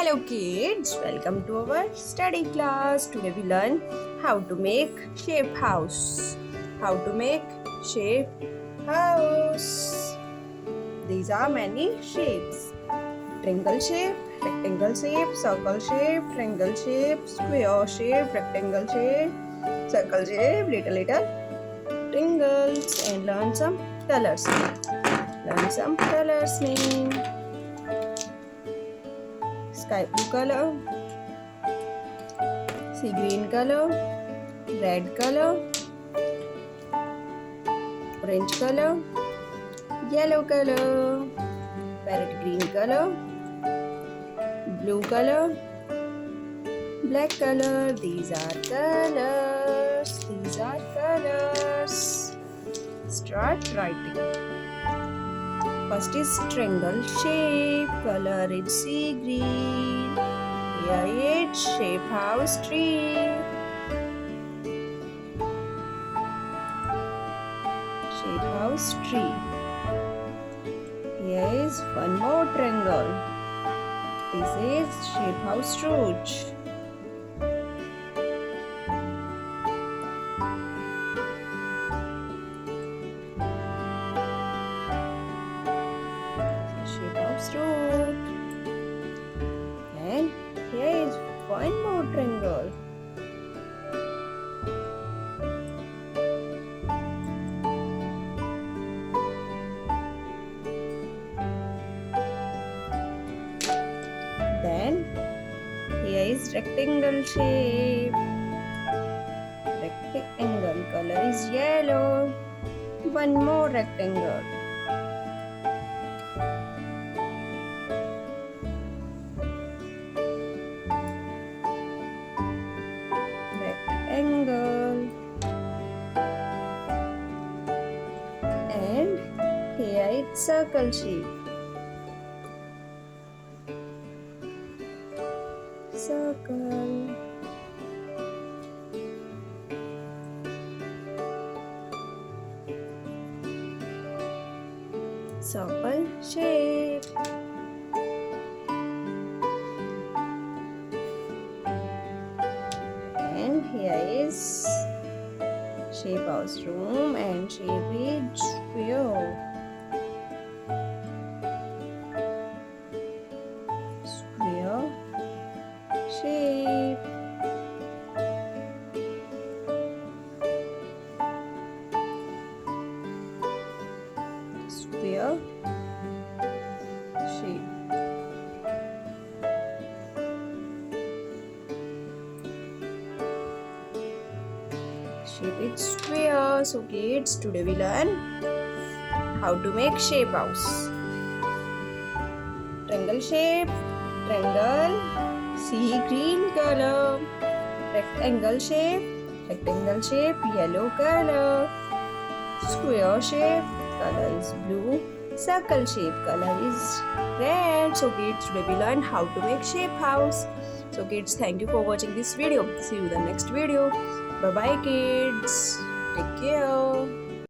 Hello kids, welcome to our study class. Today we learn how to make shape house. How to make shape house. These are many shapes. Triangle shape, rectangle shape, circle shape, triangle shape, square shape, rectangle shape, circle shape, little triangles, and learn some colors. Learn some colors name. Sky blue color, sea green color, red color, orange color, yellow color, parrot green color, blue color, black color. These are colors. These are colors. Start writing. First is triangle shape. Color is sea green. Here is shape house tree. Shape house tree. Here is one more triangle. This is shape house roach. Shape house root. And here is one more triangle. Then here is rectangle shape. Rectangle color is yellow. One more rectangle. Rectangle. And here is circle shape. Circle. Circle shape. And here is shape house room and shape is square. Square shape. Square shape. Shape is square. So kids, today we learn how to make shape house. Triangle shape, triangle, sea green color, rectangle shape, yellow color, square shape, color is blue, circle shape, color is red. So kids, today we learn how to make shape house. So kids, thank you for watching this video. See you in the next video. Bye bye kids. Take care.